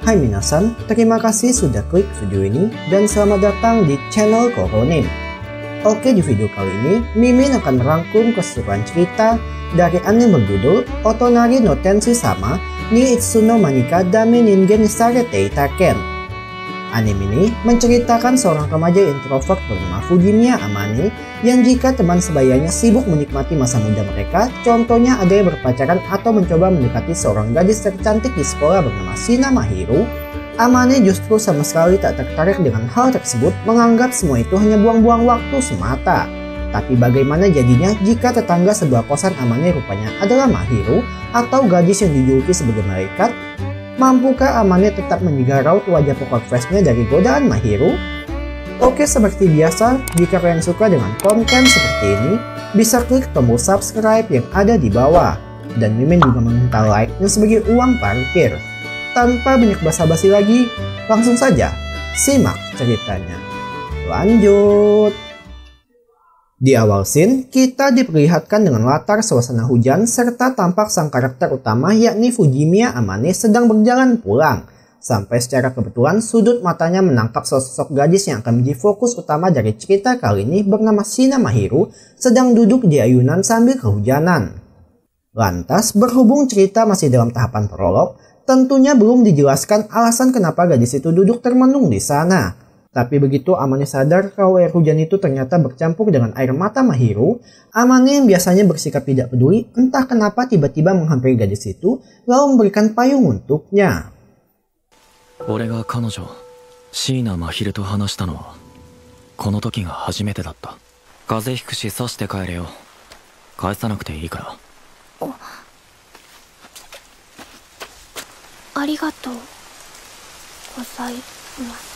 Hai minasan, terima kasih sudah klik video ini dan selamat datang di channel Koronim. Oke, di video kali ini Mimin akan merangkum keseluruhan cerita dari anime berjudul Otonari no Tenshi Sama ni Itsuno Manika Dame Ningen Sarete Itaken. Anime ini menceritakan seorang remaja introvert bernama Fujimiya Amane yang jika teman sebayanya sibuk menikmati masa muda mereka, contohnya ada yang berpacaran atau mencoba mendekati seorang gadis tercantik di sekolah bernama Shina Mahiru, Amane justru sama sekali tak tertarik dengan hal tersebut, menganggap semua itu hanya buang-buang waktu semata. Tapi bagaimana jadinya jika tetangga sebuah kosan Amane rupanya adalah Mahiru atau gadis yang dijuluki sebagai malaikat? Mampukah Amane tetap menjaga raut wajah poker face-nya dari godaan Mahiru? Oke, seperti biasa, jika kalian suka dengan konten seperti ini, bisa klik tombol subscribe yang ada di bawah. Dan Mimin juga meminta like-nya sebagai uang parkir. Tanpa banyak basa-basi lagi, langsung saja simak ceritanya. Lanjut! Di awal scene, kita diperlihatkan dengan latar suasana hujan serta tampak sang karakter utama yakni Fujimiya Amane sedang berjalan pulang. Sampai secara kebetulan sudut matanya menangkap sosok gadis yang akan menjadi fokus utama dari cerita kali ini bernama Shina Mahiru sedang duduk di ayunan sambil kehujanan. Lantas, berhubung cerita masih dalam tahapan prolog, tentunya belum dijelaskan alasan kenapa gadis itu duduk termenung di sana. Tapi begitu Amane sadar kalau air hujan itu ternyata bercampur dengan air mata Mahiru, Amane yang biasanya bersikap tidak peduli entah kenapa tiba-tiba menghampiri gadis itu lalu memberikan payung untuknya. 俺が彼女椎名真昼と話したのはこの時が初めてだった。風邪ひくし刺して帰れよ。返さなくていいから。ありがとうございます。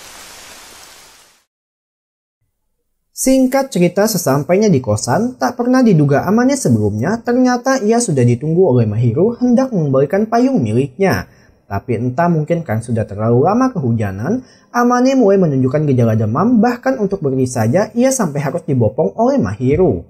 Singkat cerita, sesampainya di kosan, tak pernah diduga Amane sebelumnya, ternyata ia sudah ditunggu oleh Mahiru hendak mengembalikan payung miliknya. Tapi entah mungkin kan sudah terlalu lama kehujanan, Amane mulai menunjukkan gejala demam, bahkan untuk berdiri saja ia sampai harus dibopong oleh Mahiru.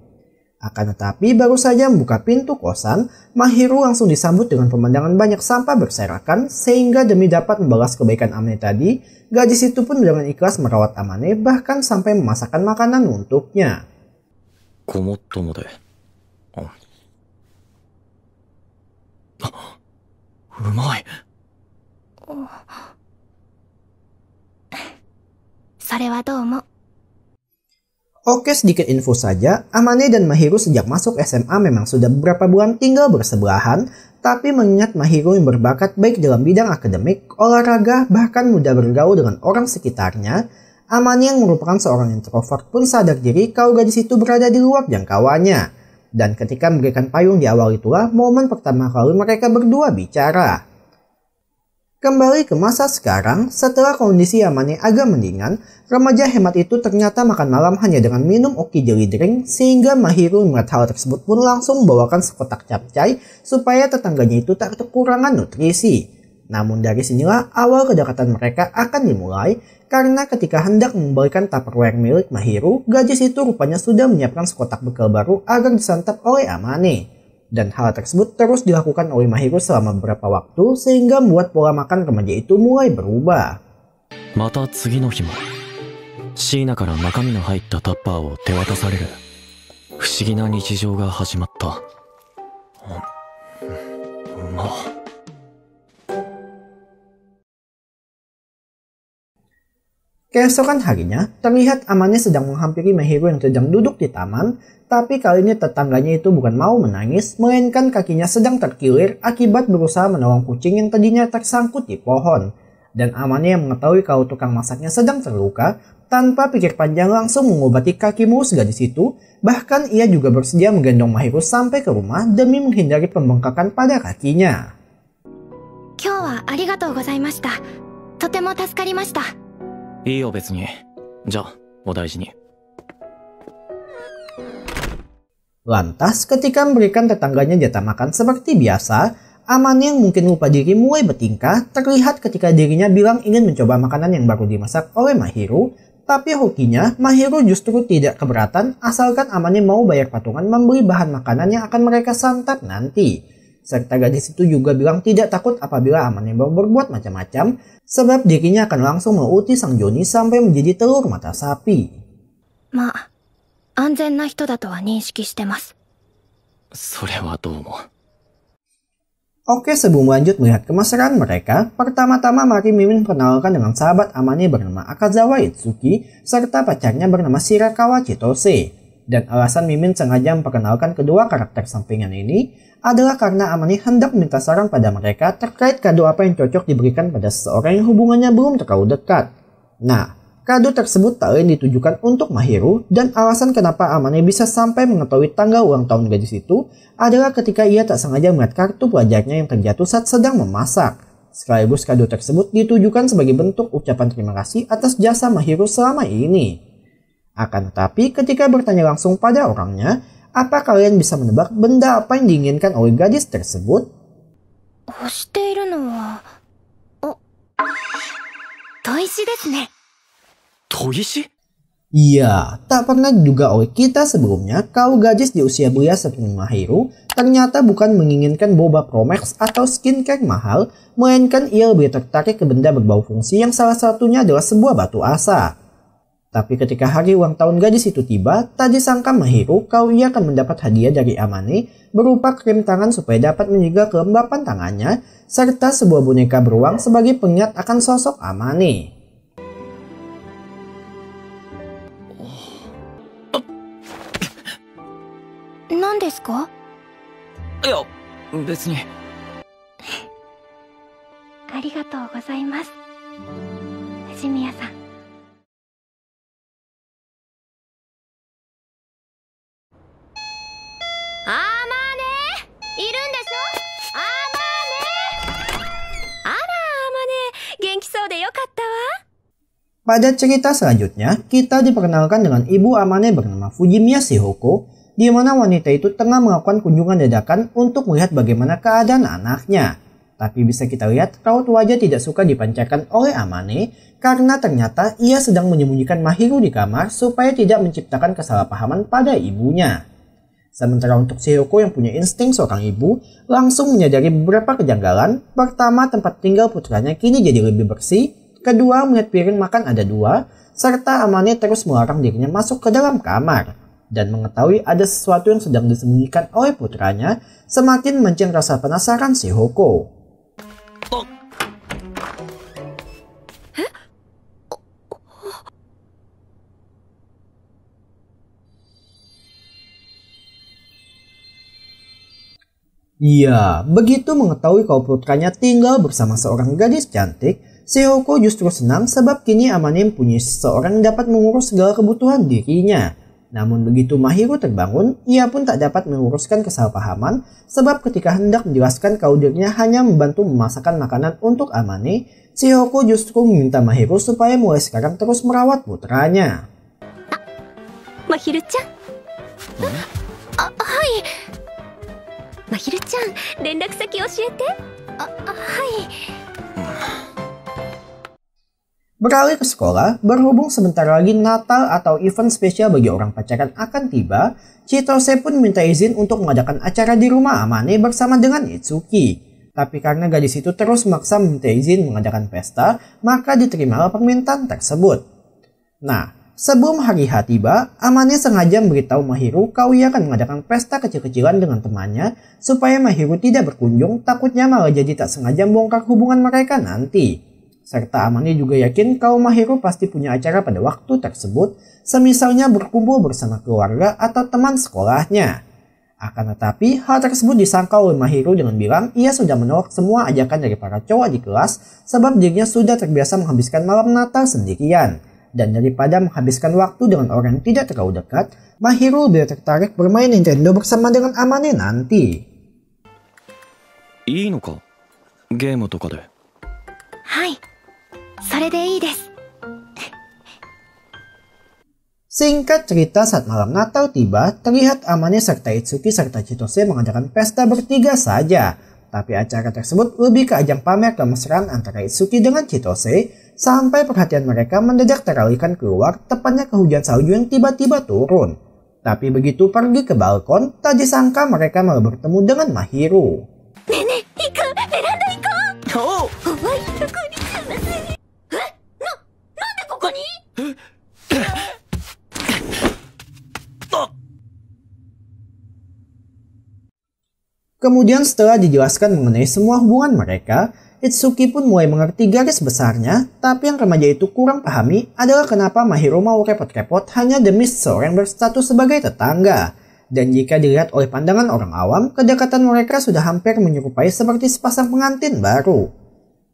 Akan tetapi baru saja membuka pintu kosan, Mahiru langsung disambut dengan pemandangan banyak sampah berserakan, sehingga demi dapat membalas kebaikan Amane tadi, gadis itu pun dengan ikhlas merawat Amane bahkan sampai memasakkan makanan untuknya. Komotomo de. Umai. それはどうも。 Oke, sedikit info saja, Amane dan Mahiru sejak masuk SMA memang sudah beberapa bulan tinggal bersebelahan, tapi mengingat Mahiru yang berbakat baik dalam bidang akademik, olahraga, bahkan mudah bergaul dengan orang sekitarnya, Amane yang merupakan seorang introvert pun sadar diri kalau gadis itu berada di luar jangkauannya. Dan ketika memberikan payung di awal itulah momen pertama kali mereka berdua bicara. Kembali ke masa sekarang, setelah kondisi Amane agak mendingan, remaja hemat itu ternyata makan malam hanya dengan minum oki jelly drink, sehingga Mahiru melihat hal tersebut pun langsung membawakan sekotak capcay supaya tetangganya itu tak kekurangan nutrisi. Namun dari sinilah awal kedekatan mereka akan dimulai, karena ketika hendak mengembalikan Tupperware milik Mahiru, gadis itu rupanya sudah menyiapkan sekotak bekal baru agar disantap oleh Amane. Dan hal tersebut terus dilakukan oleh Mahiru selama beberapa waktu sehingga membuat pola makan remaja itu mulai berubah. また次の日も椎名から中身の入ったタッパーを手渡される不思議な日常が始まった。Keesokan harinya, terlihat Amane sedang menghampiri Mahiru yang sedang duduk di taman, tapi kali ini tetangganya itu bukan mau menangis, melainkan kakinya sedang terkilir akibat berusaha menolong kucing yang tadinya tersangkut di pohon. Dan Amane yang mengetahui kalau tukang masaknya sedang terluka, tanpa pikir panjang langsung mengobati kaki mulus gadis itu, bahkan ia juga bersedia menggendong Mahiru sampai ke rumah demi menghindari pembengkakan pada kakinya. 今日はありがとうございました。とても助かりました。 いいよ別に。じゃあお大事に。 Lantas ketika memberikan tetangganya jatah makan seperti biasa, Amane yang mungkin lupa diri mulai bertingkah, terlihat ketika dirinya bilang ingin mencoba makanan yang baru dimasak oleh Mahiru, tapi hokinya Mahiru justru tidak keberatan asalkan Amane mau bayar patungan membeli bahan makanan yang akan mereka santap nanti. Serta gadis itu juga bilang tidak takut apabila Amane berbuat macam-macam, sebab dirinya akan langsung mengulti sang Johnny sampai menjadi telur mata sapi. まあ、安全な人だとは認識してます。それはどうも。 Oke, sebelum lanjut melihat kemesraan mereka, pertama-tama mari Mimin perkenalkan dengan sahabat Amane bernama Akazawa Itsuki serta pacarnya bernama Shirakawa Chitose. Dan alasan Mimin sengaja memperkenalkan kedua karakter sampingan ini adalah karena Amane hendak minta saran pada mereka terkait kado apa yang cocok diberikan pada seseorang yang hubungannya belum terlalu dekat. Nah, kado tersebut tak lain ditujukan untuk Mahiru, dan alasan kenapa Amane bisa sampai mengetahui tanggal ulang tahun gadis itu adalah ketika ia tak sengaja melihat kartu pelajarnya yang terjatuh saat sedang memasak. Sekaligus kado tersebut ditujukan sebagai bentuk ucapan terima kasih atas jasa Mahiru selama ini. Akan tetapi ketika bertanya langsung pada orangnya, apa kalian bisa menebak benda apa yang diinginkan oleh gadis tersebut? 欲しているのは、砥石ですね。 砥石? Iya, tak pernah diduga oleh kita sebelumnya kalau gadis di usia belia seperti Mahiru ternyata bukan menginginkan boba Promax atau skincare mahal, melainkan ia lebih tertarik ke benda berbau fungsi yang salah satunya adalah sebuah batu asa. Tapi ketika hari ulang tahun gadis itu tiba, tak disangka Mahiru kalau ia akan mendapat hadiah dari Amane berupa krim tangan supaya dapat menjaga kelembapan tangannya, serta sebuah boneka beruang sebagai pengingat akan sosok Amane. 何ですか？いや、別に。ありがとうございます、藤宮さん。アマネいるんでしょ？アマネ。あら、アマネ、元気そうでよかったわ。 Pada cerita selanjutnya, kita diperkenalkan dengan ibu Amane bernama Fujimiya Shihoko, di mana wanita itu tengah melakukan kunjungan dadakan untuk melihat bagaimana keadaan anaknya. Tapi bisa kita lihat raut wajah tidak suka dipancarkan oleh Amane karena ternyata ia sedang menyembunyikan Mahiru di kamar supaya tidak menciptakan kesalahpahaman pada ibunya. Sementara untuk Shihoko yang punya insting seorang ibu langsung menyadari beberapa kejanggalan. Pertama, tempat tinggal putranya kini jadi lebih bersih. Kedua, melihat piring makan ada dua. Serta Amane terus melarang dirinya masuk ke dalam kamar. Dan mengetahui ada sesuatu yang sedang disembunyikan oleh putranya, semakin menceng rasa penasaran Shihoko. Iya, begitu mengetahui kalau putranya tinggal bersama seorang gadis cantik, Shihoko justru senang sebab kini Amane mempunyai seseorang yang dapat mengurus segala kebutuhan dirinya. Namun begitu Mahiru terbangun, ia pun tak dapat menguruskan kesalahpahaman sebab ketika hendak menjelaskan kalau dirinya hanya membantu memasakkan makanan untuk Amane, Shihoko justru meminta Mahiru supaya mulai sekarang terus merawat putranya. Mahiru-chan? Hai. Mahiru-chan, 連絡先教えて。はい。 Beralih ke sekolah, berhubung sebentar lagi Natal atau event spesial bagi orang pacaran akan tiba, Chitose pun minta izin untuk mengadakan acara di rumah Amane bersama dengan Itsuki. Tapi karena gadis itu terus memaksa meminta izin mengadakan pesta, maka diterimalah permintaan tersebut. Nah, sebelum hari H tiba, Amane sengaja memberitahu Mahiru kalau ia akan mengadakan pesta kecil-kecilan dengan temannya supaya Mahiru tidak berkunjung, takutnya malah jadi tak sengaja membongkar hubungan mereka nanti. Serta Amane juga yakin kalau Mahiru pasti punya acara pada waktu tersebut, semisalnya berkumpul bersama keluarga atau teman sekolahnya. Akan tetapi, hal tersebut disangka oleh Mahiru dengan bilang ia sudah menolak semua ajakan dari para cowok di kelas sebab dirinya sudah terbiasa menghabiskan malam Natal sendirian. Dan daripada menghabiskan waktu dengan orang yang tidak terlalu dekat, Mahiru lebih tertarik bermain Nintendo bersama dengan Amane nanti. いいのか？ゲームとかで。はい、それでいいです。 Singkat cerita, saat malam Natal tiba, terlihat Amane serta Itsuki serta Chitose mengadakan pesta bertiga saja. Tapi acara tersebut lebih ke ajang pamer kemesraan antara Itsuki dengan Chitose, sampai perhatian mereka mendadak teralihkan keluar, tepatnya ke hujan salju yang tiba-tiba turun. Tapi begitu pergi ke balkon, tak disangka mereka malah bertemu dengan Mahiru. ねえねえ、行こう。ベランダ行こう。おう。お前、ここに来ます。なんでここに？ Kemudian setelah dijelaskan mengenai semua hubungan mereka, Itsuki pun mulai mengerti garis besarnya, tapi yang remaja itu kurang pahami adalah kenapa Mahiro mau repot-repot hanya demi seseorang berstatus sebagai tetangga. Dan jika dilihat oleh pandangan orang awam, kedekatan mereka sudah hampir menyerupai seperti sepasang pengantin baru.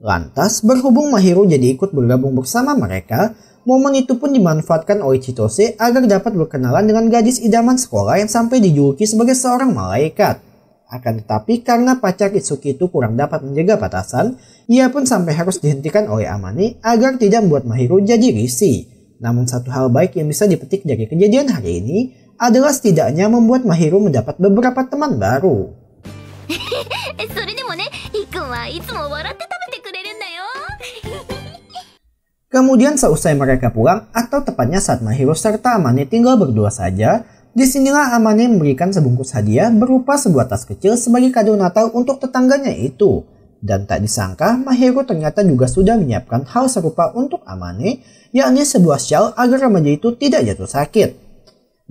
Lantas, berhubung Mahiro jadi ikut bergabung bersama mereka, momen itu pun dimanfaatkan oleh Chitose agar dapat berkenalan dengan gadis idaman sekolah yang sampai dijuluki sebagai seorang malaikat. Akan tetapi karena pacar Itsuki itu kurang dapat menjaga batasan, ia pun sampai harus dihentikan oleh Amane agar tidak membuat Mahiro jadi risih. Namun satu hal baik yang bisa dipetik dari kejadian hari ini adalah setidaknya membuat Mahiro mendapat beberapa teman baru. それでもね、いっくんはいつも笑って食べてくれるんだよ。 Kemudian seusai mereka pulang, atau tepatnya saat Mahiro serta Amane tinggal berdua saja, disinilah Amane memberikan sebungkus hadiah berupa sebuah tas kecil sebagai kado Natal untuk tetangganya itu. Dan tak disangka, Mahiro ternyata juga sudah menyiapkan hal serupa untuk Amane, yakni sebuah shawl agar remaja itu tidak jatuh sakit.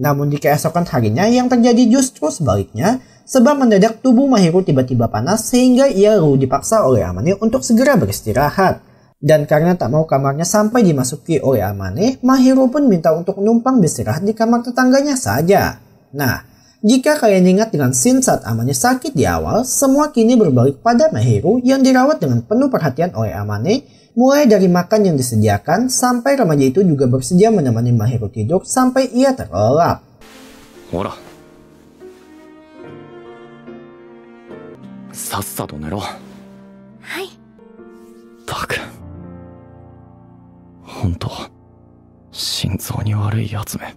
Namun di keesokan harinya yang terjadi justru sebaliknya, sebab mendadak tubuh Mahiro tiba-tiba panas sehingga ia lalu dipaksa oleh Amane untuk segera beristirahat. Dan karena tak mau kamarnya sampai dimasuki oleh Amane, Mahiro pun minta untuk numpang beristirahat di kamar tetangganya saja. Nah, jika kalian ingat dengan scene saat Amane sakit di awal, semua kini berbalik pada Mahiro yang dirawat dengan penuh perhatian oleh Amane, mulai dari makan yang disediakan sampai remaja itu juga bersedia menemani Mahiro tidur sampai ia terlelap. Hora. さっさと寝ろ。はい。ったく。本当、心臓に悪いやつめ。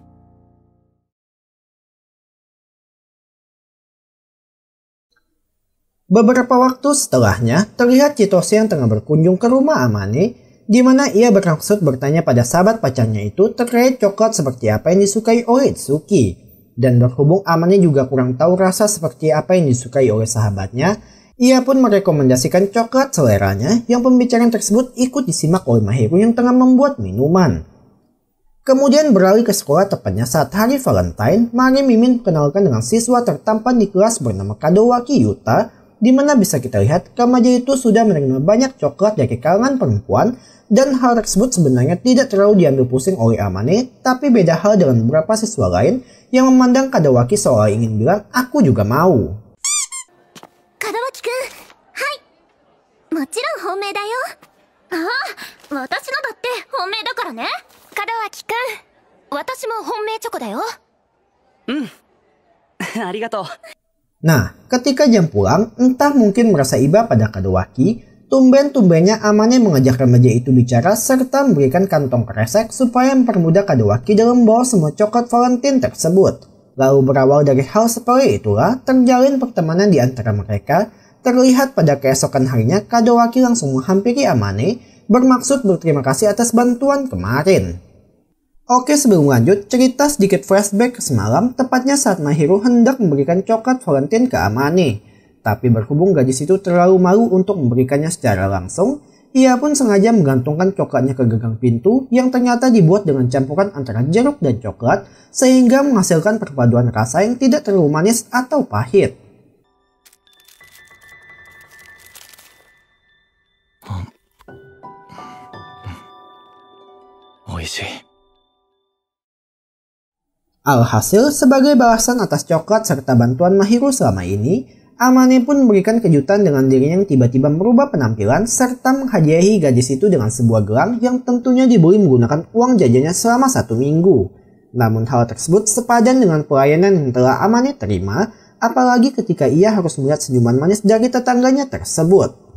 Beberapa waktu setelahnya, terlihat Chitose yang tengah berkunjung ke rumah Amane, di mana ia bermaksud bertanya pada sahabat pacarnya itu terkait coklat seperti apa yang disukai oleh Itsuki. Dan berhubung Amane juga kurang tahu rasa seperti apa yang disukai oleh sahabatnya, ia pun merekomendasikan coklat seleranya yang pembicaraan tersebut ikut disimak oleh Mahiro yang tengah membuat minuman. Kemudian beralih ke sekolah tepatnya saat hari Valentine, mari Mimin perkenalkan dengan siswa tertampan di kelas bernama Kadowaki Yuta, di mana bisa kita lihat remaja itu sudah menerima banyak coklat dari kalangan perempuan dan hal tersebut sebenarnya tidak terlalu diambil pusing oleh Amane, tapi beda hal dengan beberapa siswa lain yang memandang Kadowaki seolah ingin bilang aku juga mau. 門脇くん、はい。もちろん本命だよ。ああ、私のだって本命だからね。門脇くん、私も本命チョコだよ。ありがとう。 Nah, ketika jam pulang, entah mungkin merasa iba pada Kadowaki, tumben-tumbennya Amane mengajak remaja itu bicara serta memberikan kantong kresek supaya mempermudah Kadowaki dalam membawa semua coklat Valentine tersebut. Lalu berawal dari hal seperti itulah, terjalin pertemanan di antara mereka. Terlihat pada keesokan harinya, Kadowaki langsung menghampiri Amane, bermaksud berterima kasih atas bantuan kemarin. Oke, sebelum lanjut, cerita sedikit flashback ke semalam, tepatnya saat Mahiro hendak memberikan coklat Valentine ke Amane. Tapi berhubung gadis itu terlalu malu untuk memberikannya secara langsung, ia pun sengaja menggantungkan coklatnya ke gagang pintu yang ternyata dibuat dengan campuran antara jeruk dan coklat sehingga menghasilkan perpaduan rasa yang tidak terlalu manis atau pahit. Alhasil, sebagai balasan atas coklat serta bantuan Mahiro selama ini, Amane pun memberikan kejutan dengan dirinya yang tiba-tiba merubah penampilan serta menghadiahi gadis itu dengan sebuah gelang yang tentunya dibeli menggunakan uang jajannya selama 1 minggu. Namun hal tersebut sepadan dengan pelayanan yang telah Amane terima, apalagi ketika ia harus melihat senyuman manis dari tetangganya tersebut.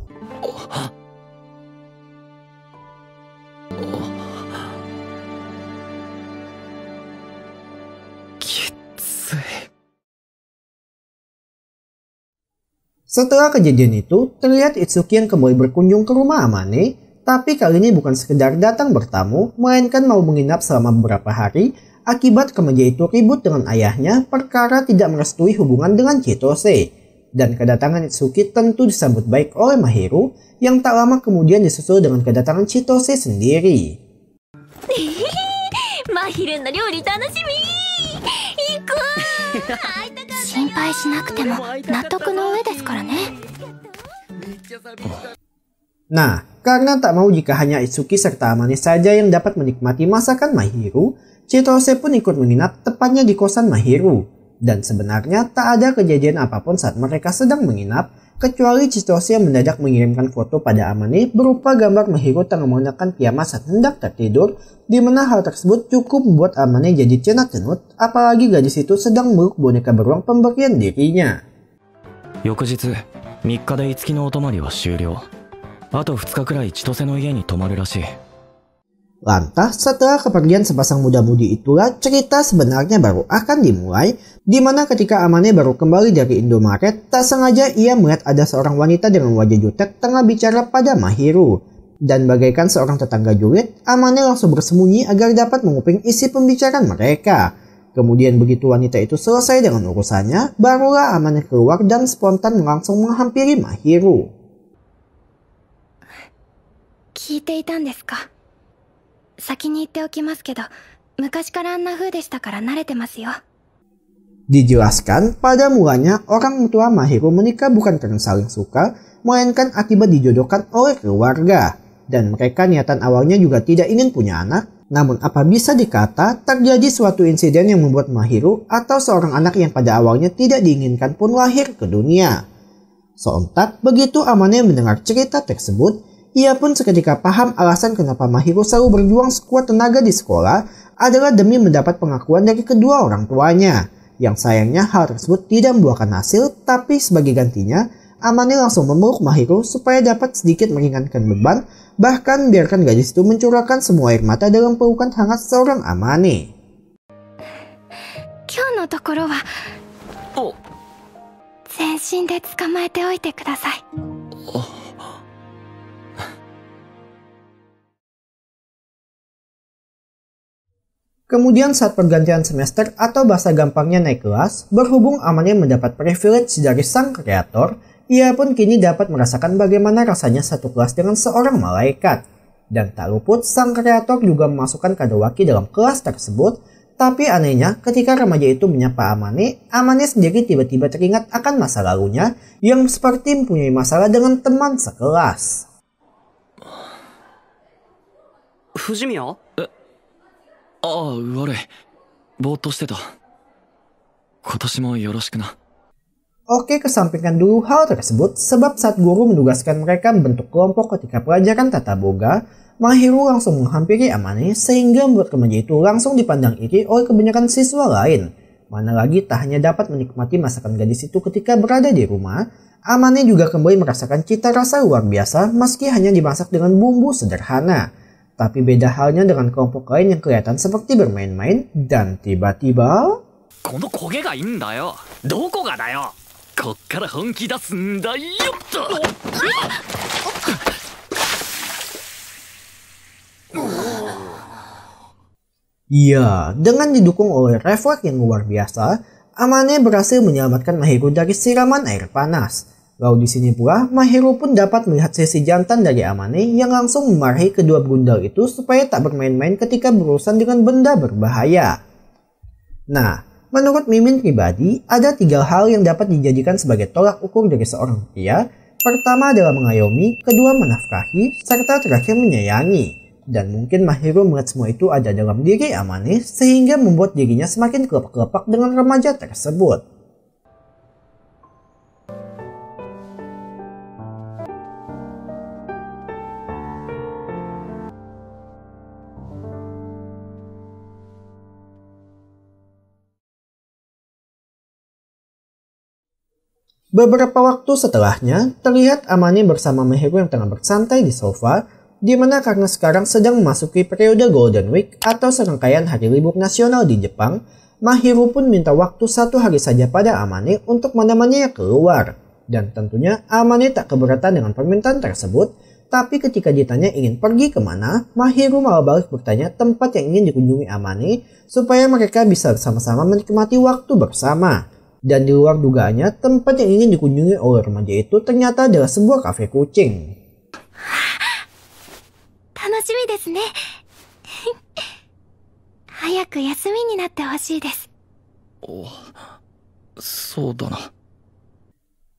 Setelah kejadian itu, terlihat Itsuki yang kembali berkunjung ke rumah Amane, tapi kali ini bukan sekedar datang bertamu, melainkan mau menginap selama beberapa hari, akibat remaja itu ribut dengan ayahnya perkara tidak merestui hubungan dengan Chitose. Dan kedatangan Itsuki tentu disambut baik oleh Mahiru yang tak lama kemudian disusul dengan kedatangan Chitose sendiri. Mahiru no ryori tanoshimi. Iku. 心配しなくても納得の上ですからね。 Nah, karena tak mau jika hanya Itsuki serta Amane saja yang dapat menikmati masakan Mahiru, Chitose pun ikut menginap tepatnya di kosan Mahiru. Dan sebenarnya tak ada kejadian apapun saat mereka sedang menginap, kecuali Chitose yang mendadak mengirimkan foto pada Amane berupa gambar Mahiru tengah menggunakan piyama saat hendak tertidur, di mana hal tersebut cukup membuat Amane jadi cenut-cenut, apalagi gadis itu sedang meluk boneka beruang pemberian dirinya. 翌日3日で樹のお泊まりは終了。あと2日くらい千歳の家に泊まるらしい。 Lantas setelah kepergian sepasang muda-mudi itulah cerita sebenarnya baru akan dimulai, di mana ketika Amane baru kembali dari Indomaret, tak sengaja ia melihat ada seorang wanita dengan wajah jutek tengah bicara pada Mahiru. Dan bagaikan seorang tetangga julid, Amane langsung bersembunyi agar dapat menguping isi pembicaraan mereka. Kemudian begitu wanita itu selesai dengan urusannya, barulah Amane keluar dan spontan langsung menghampiri Mahiru. 聞いていたんですか。先に言っておきますけど、昔からあんな風でしたから慣れてますよ。 Dijelaskan pada mulanya orang tua Mahiru menikah bukan karena saling suka, melainkan akibat dijodohkan oleh keluarga. Dan mereka niatan awalnya juga tidak ingin punya anak, namun apa bisa dikata terjadi suatu insiden yang membuat Mahiru atau seorang anak yang pada awalnya tidak diinginkan pun lahir ke dunia. Sontak begitu Amane mendengar cerita tersebut, ia pun seketika paham alasan kenapa Mahiru selalu berjuang sekuat tenaga di sekolah adalah demi mendapat pengakuan dari kedua orang tuanya. Yang sayangnya hal tersebut tidak membuahkan hasil, tapi sebagai gantinya Amane langsung memeluk Mahiru supaya dapat sedikit meringankan beban, bahkan biarkan gadis itu mencurahkan semua air mata dalam pelukan hangat seorang Amane. 今日のところは全身で捕まえておいてください。 Kemudian saat pergantian semester atau bahasa gampangnya naik kelas, berhubung Amane mendapat privilege dari sang kreator, ia pun kini dapat merasakan bagaimana rasanya satu kelas dengan seorang malaikat. Dan tak luput sang kreator juga memasukkan Kadowaki dalam kelas tersebut, tapi anehnya ketika remaja itu menyapa Amane, Amane sendiri tiba-tiba teringat akan masa lalunya yang seperti mempunyai masalah dengan teman sekelas. Fujimiya? ああ、悪い。ぼーっとしてた。今年もよろしくな。 Oke, kesampingkan dulu hal tersebut sebab saat guru menugaskan mereka membentuk kelompok ketika pelajaran tata boga, Mahiru langsung menghampiri Amane sehingga membuat remaja itu langsung dipandang iri oleh kebanyakan siswa lain. Mana lagi tak hanya dapat menikmati masakan gadis itu ketika berada di rumah, Amane juga kembali merasakan cita rasa luar biasa meski hanya dimasak dengan bumbu sederhana. Tapi beda halnya dengan kelompok lain yang kelihatan seperti bermain-main dan tiba-tiba... この焦げがいいんだよ。どこがだよ。こっから本気出すんだよっと。Ya, dengan didukung oleh refleks yang luar biasa, Amane berhasil menyelamatkan Mahiru dari siraman air panas. Lalu di sini pula, Mahiru pun dapat melihat sisi jantan dari Amane yang langsung memarahi kedua berundal itu supaya tak bermain-main ketika berurusan dengan benda berbahaya. Nah, menurut Mimin pribadi, ada 3 hal yang dapat dijadikan sebagai tolak ukur dari seorang pria. Pertama adalah mengayomi, kedua menafkahi, serta terakhir menyayangi. Dan mungkin Mahiru melihat semua itu ada dalam diri Amane sehingga membuat dirinya semakin kelepak-kelepak dengan remaja tersebut. Beberapa waktu setelahnya, terlihat Amane bersama Mahiru yang tengah bersantai di sofa, di mana karena sekarang sedang memasuki periode Golden Week atau serangkaian hari libur nasional di Jepang, Mahiru pun minta waktu 1 hari saja pada Amane untuk menemaninya keluar. Dan tentunya Amane tak keberatan dengan permintaan tersebut, tapi ketika ditanya ingin pergi kemana, Mahiru malah balik bertanya tempat yang ingin dikunjungi Amane supaya mereka bisa sama-sama menikmati waktu bersama. Dan di luar dugaannya, tempat yang ingin dikunjungi oleh remaja itu ternyata adalah sebuah kafe kucing. 楽しみですね。早く休みになってほしいです。そうだな。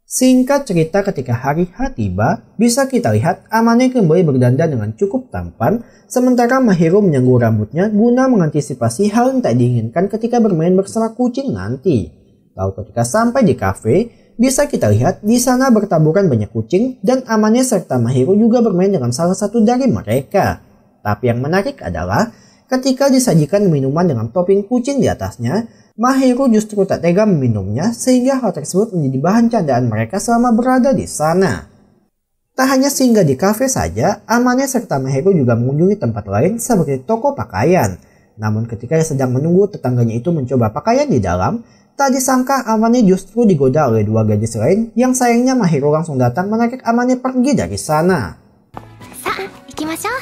Singkat cerita, ketika hari H tiba, bisa kita lihat Amane kembali berdandan dengan cukup tampan, sementara Mahiro menyanggu rambutnya guna mengantisipasi hal yang tak diinginkan ketika bermain bersama kucing nanti. Lalu ketika sampai di kafe, bisa kita lihat di sana bertaburan banyak kucing dan Amane serta Mahiro juga bermain dengan salah satu dari mereka. Tapi yang menarik adalah ketika disajikan minuman dengan topping kucing di atasnya, Mahiro justru tak tega meminumnya sehingga hal tersebut menjadi bahan candaan mereka selama berada di sana. Tak hanya singgah di kafe saja, Amane serta Mahiro juga mengunjungi tempat lain seperti toko pakaian. Namun ketika sedang menunggu tetangganya itu mencoba pakaian di dalam, tak disangka Amane justru digoda oleh dua gadis lain yang sayangnya Mahiro langsung datang menarik Amane pergi dari sana. Sa, ikimashou.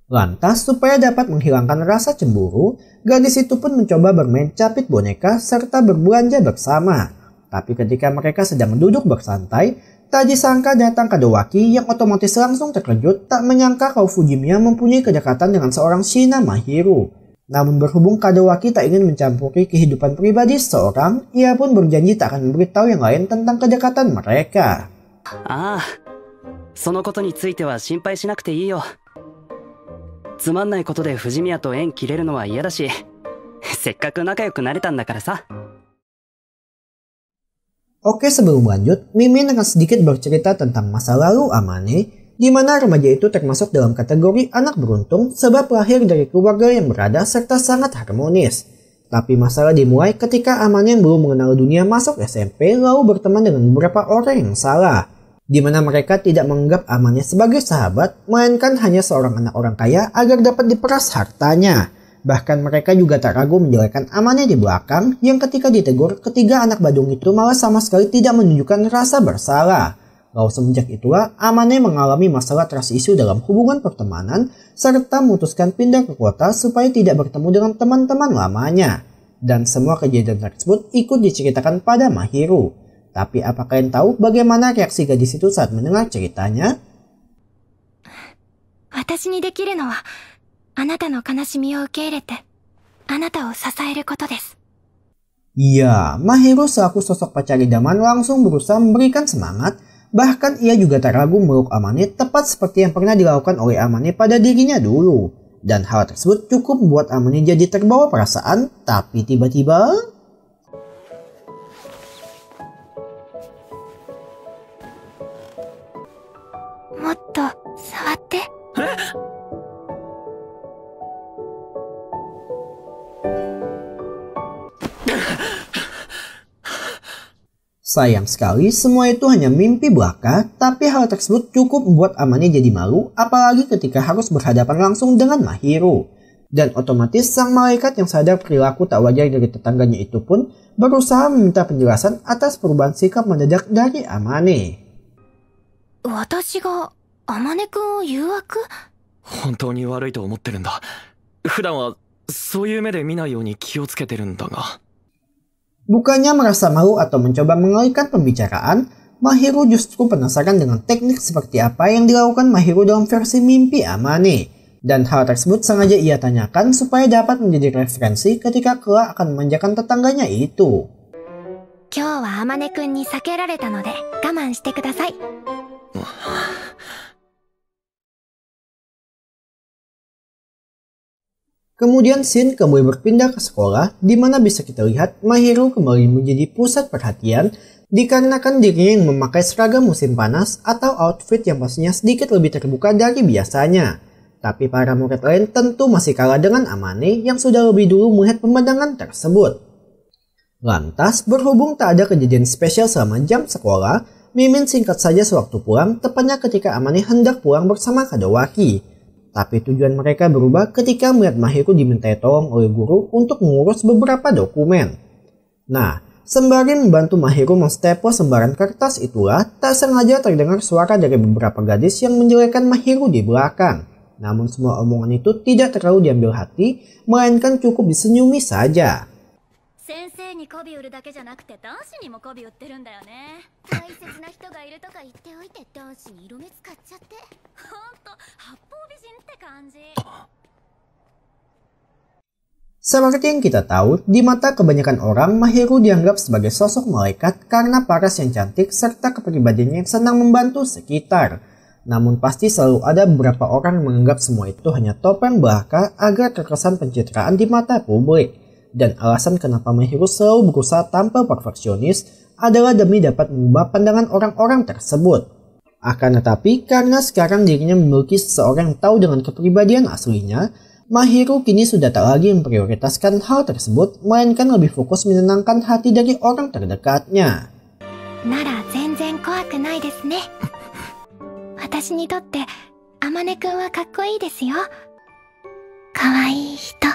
Lantas, supaya dapat menghilangkan rasa cemburu, gadis itu pun mencoba bermain capit boneka serta berbelanja bersama. Tapi ketika mereka sedang duduk bersantai, tak disangka datang Kadowaki yang otomatis langsung terkejut tak menyangka kalau Fujimiya mempunyai kedekatan dengan seorang Shina Mahiro. Namun berhubung Kadowaki tak ingin mencampuri kehidupan pribadi seseorang, ia pun berjanji tak akan memberitahu yang lain tentang kedekatan mereka. ああ、そのことについては心配しなくていいよ。つまんないことで藤宮と縁切れるのは嫌だし、せっかく仲良くなれたんだからさ。 Oke, sebelum lanjut, Mimin akan sedikit bercerita tentang masa lalu Amane, di mana remaja itu termasuk dalam kategori anak beruntung sebab lahir dari keluarga yang berada serta sangat harmonis. Tapi masalah dimulai ketika Amane belum mengenal dunia masuk SMP lalu berteman dengan beberapa orang yang salah, di mana mereka tidak menganggap Amane sebagai sahabat, melainkan hanya seorang anak orang kaya agar dapat diperas hartanya. Bahkan mereka juga tak ragu menjelekkan Amane di belakang, yang ketika ditegur, ketiga anak badung itu malah sama sekali tidak menunjukkan rasa bersalah. Lalu semenjak itulah, Amane mengalami masalah trust issue dalam hubungan pertemanan, serta memutuskan pindah ke kota supaya tidak bertemu dengan teman-teman lamanya. Dan semua kejadian tersebut ikut diceritakan pada Mahiro. Tapi apa kalian tahu bagaimana reaksi gadis itu saat mendengar ceritanya? 私にできるのはあなたの悲しみを受け入れてあなたを支えることです。 Ya, Mahiro selaku sosok pacar idaman langsung berusaha memberikan semangat. Bahkan ia juga tak ragu meluk Amane tepat seperti yang pernah dilakukan oleh Amane pada dirinya dulu. Dan hal tersebut cukup membuat Amane jadi terbawa perasaan, tapi tiba-tiba... Motto, 触って。 Sayang sekali, semua itu hanya mimpi belaka, tapi hal tersebut cukup membuat Amane jadi malu, apalagi ketika harus berhadapan langsung dengan Mahiro. Dan otomatis sang malaikat yang sadar perilaku tak wajar dari tetangganya itu pun berusaha meminta penjelasan atas perubahan sikap mendadak dari Amane. 私があまねくんを誘惑？ 本当に悪いと思ってるんだ。普段はそういう目で見ないように気をつけてるんだが。 Bukannya merasa malu atau mencoba mengalihkan pembicaraan, Mahiro justru penasaran dengan teknik seperti apa yang dilakukan Mahiro dalam versi mimpi Amane. Dan hal tersebut sengaja ia tanyakan supaya dapat menjadi referensi ketika kelak akan memanjakan tetangganya itu. 今日はあまねくんに避けられたので我慢してください。 Kemudian scene kembali berpindah ke sekolah, di mana bisa kita lihat Mahiro kembali menjadi pusat perhatian dikarenakan dirinya yang memakai seragam musim panas atau outfit yang pastinya sedikit lebih terbuka dari biasanya. Tapi para murid lain tentu masih kalah dengan Amane yang sudah lebih dulu melihat pemandangan tersebut. Lantas, berhubung tak ada kejadian spesial selama jam sekolah, Mimin singkat saja sewaktu pulang, tepatnya ketika Amane hendak pulang bersama Kadowaki. Tapi tujuan mereka berubah ketika melihat Mahiro dimintai tolong oleh guru untuk mengurus beberapa dokumen. Nah, sembari membantu Mahiro menstaples lembaran kertas itulah tak sengaja terdengar suara dari beberapa gadis yang menjelekkan Mahiro di belakang. Namun semua omongan itu tidak terlalu diambil hati, melainkan cukup disenyumi saja. 先生に媚び売るだけじゃなくて男子にも媚び売ってるんだよね。大切な人がいるとか言っておいて男子に色目使っちゃって、ほんと八方美人って感じ。 Seperti yang kita tahu, di mata kebanyakan orang, Mahiru dianggap sebagai sosok malaikat karena paras yang cantik serta kepribadiannya yang senang membantu sekitar. Namun pasti selalu ada beberapa orang yang menganggap semua itu hanya topeng belaka agar terkesan pencitraan di mata publik. Dan alasan kenapa Mahiru selalu berusaha tampil perfeksionis adalah demi dapat mengubah pandangan orang-orang tersebut. Akan tetapi, karena sekarang dirinya memiliki seseorang yang tahu dengan kepribadian aslinya, Mahiru kini sudah tak lagi memprioritaskan hal tersebut, melainkan lebih fokus menenangkan hati dari orang terdekatnya. なら全然怖くないですね。私にとってあまねくんはかっこいいですよ。かわいい人。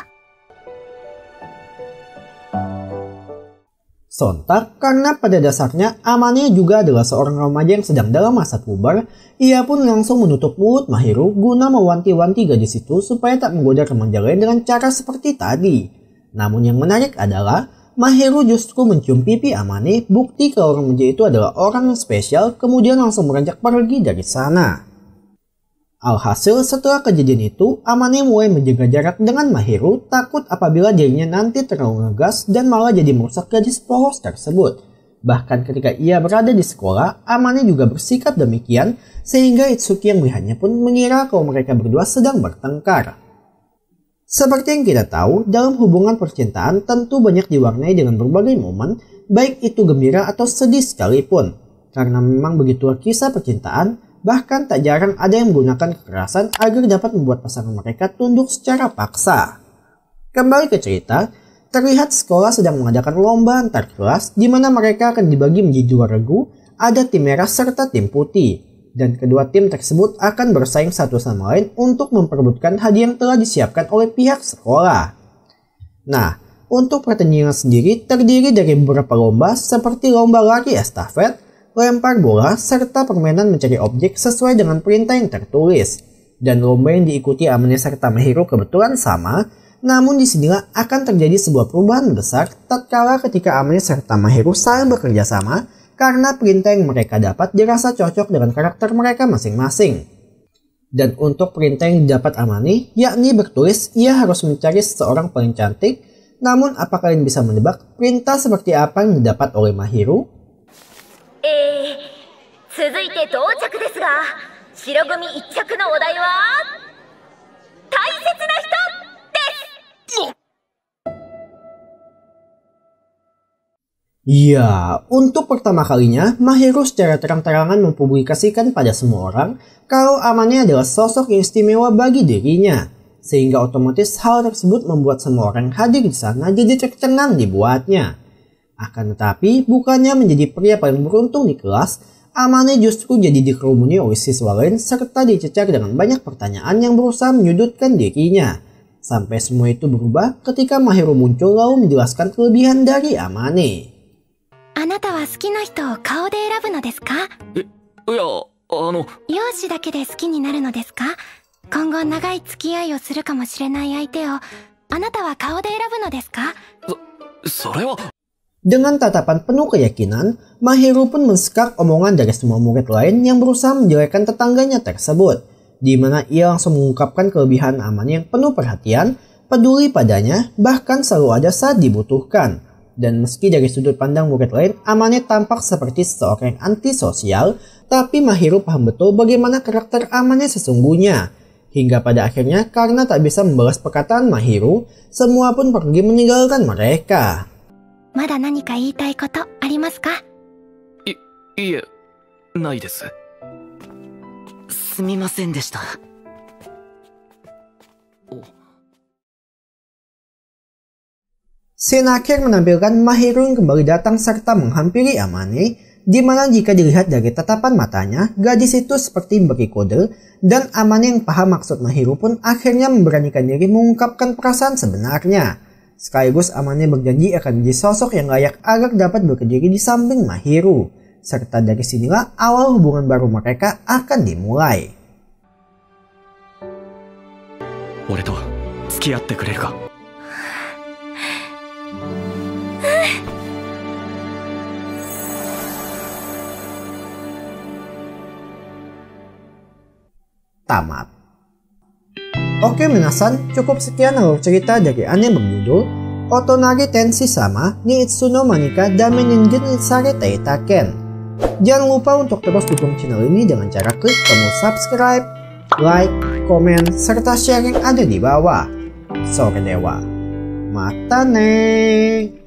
Sontak, karena pada dasarnya Amane juga adalah seorang remaja yang sedang dalam masa puber, ia pun langsung menutup mulut Mahiru guna mewanti-wanti gadis itu supaya tak menggoda remaja lain dengan cara seperti tadi. Namun yang menarik adalah, Mahiru justru mencium pipi Amane, bukti kalau remaja itu adalah orang yang spesial, kemudian langsung beranjak pergi dari sana. Alhasil setelah kejadian itu, Amane mulai menjaga jarak dengan Mahiru, takut apabila dirinya nanti terlalu ngegas dan malah jadi merusak gadis polos tersebut. Bahkan ketika ia berada di sekolah, Amane juga bersikap demikian, sehingga Itsuki yang melihatnya pun mengira kalau mereka berdua sedang bertengkar. Seperti yang kita tahu, dalam hubungan percintaan tentu banyak diwarnai dengan berbagai momen, baik itu gembira atau sedih sekalipun. Karena memang begitulah kisah percintaan, bahkan tak jarang ada yang menggunakan kekerasan agar dapat membuat pasangan mereka tunduk secara paksa. Kembali ke cerita, terlihat sekolah sedang mengadakan lomba antar kelas di mana mereka akan dibagi menjadi dua regu, ada tim merah serta tim putih. Dan kedua tim tersebut akan bersaing satu sama lain untuk memperebutkan hadiah yang telah disiapkan oleh pihak sekolah. Nah, untuk pertandingan sendiri terdiri dari beberapa lomba seperti lomba lari estafet, lempar bola, serta permainan mencari objek sesuai dengan perintah yang tertulis. Dan lomba yang diikuti Amane serta Mahiru kebetulan sama, namun disinilah akan terjadi sebuah perubahan besar tatkala ketika Amane serta Mahiru saling bekerja sama karena perintah yang mereka dapat dirasa cocok dengan karakter mereka masing-masing. Dan untuk perintah yang didapat Amane, yakni bertulis ia harus mencari seseorang paling cantik, namun apa kalian bisa menebak perintah seperti apa yang didapat oleh Mahiru? 続いて到着ですが、白組一着のお題は大切な人です。 Ya, untuk pertama kalinya, Mahiru secara terang-terangan mempublikasikan pada semua orang kalau Amane adalah sosok yang istimewa bagi dirinya. Sehingga otomatis hal tersebut membuat semua orang hadir di sana jadi tercengang dibuatnya. Akan tetapi, bukannya menjadi pria paling beruntung di kelas, Amane justru jadi dikerumuni oleh siswa lain serta dicecar dengan banyak pertanyaan yang berusaha menyudutkan dirinya. Sampai semua itu berubah ketika Mahiru muncul lalu menjelaskan kelebihan dari Amane. あなたは好きな人を顔で選ぶのですか？いや、容姿だけで好きになるのですか？今後長い付き合いをするかもしれない相手をあなたは顔で選ぶのですか？それは... Dengan tatapan penuh keyakinan, Mahiru pun mensekak omongan dari semua murid lain yang berusaha menjelekkan tetangganya tersebut, di mana ia langsung mengungkapkan kelebihan Amane yang penuh perhatian, peduli padanya, bahkan selalu ada saat dibutuhkan. Dan meski dari sudut pandang murid lain, Amane tampak seperti seseorang yang antisosial, tapi Mahiru paham betul bagaimana karakter Amane sesungguhnya. Hingga pada akhirnya, karena tak bisa membalas perkataan Mahiru, semua pun pergi meninggalkan mereka. まだ何か言いたいことありますか？いえ、ないです。すみませんでした。Scene akhir menampilkan Mahiru yang kembali datang serta menghampiri Amane, di mana jika dilihat dari tatapan matanya, gadis itu seperti memberi kode, dan Amane yang paham maksud Mahiru pun akhirnya memberanikan diri mengungkapkan perasaan sebenarnya. Sekaligus Amane berjanji akan menjadi sosok yang layak agar dapat berdiri di samping Mahiru. Serta dari sinilah awal hubungan baru mereka akan dimulai. 俺と付き合ってくれるか。Tamat. Oke minasan, cukup sekian alur cerita dari anime berjudul Otonari Tenshi Sama ni Itsuno Manika Dame Ningen Itsare Taitaken. Jangan lupa untuk terus dukung channel ini dengan cara klik tombol subscribe, like, komen, serta share yang ada di bawah. Sore Dewa. Mata ne.